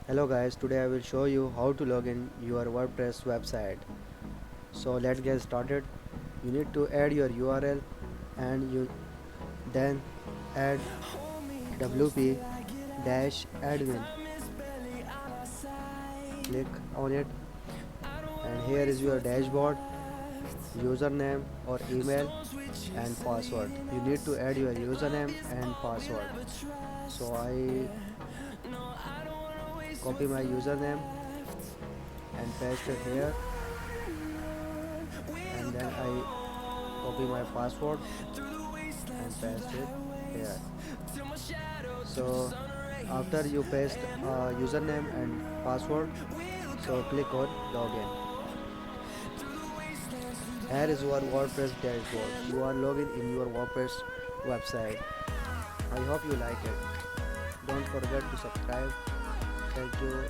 Hello guys, today I will show you how to log in your WordPress website. So let's get started. You need to add your URL and you then add wp admin. Click on it and here is your dashboard, username or email and password. You need to add your username and password. So I copy my username and paste it here, and then I copy my password and paste it here. So after you paste username and password, so click on login. Here is your WordPress dashboard. You are logging in your WordPress website. I hope you like it. Don't forget to subscribe. Thank you.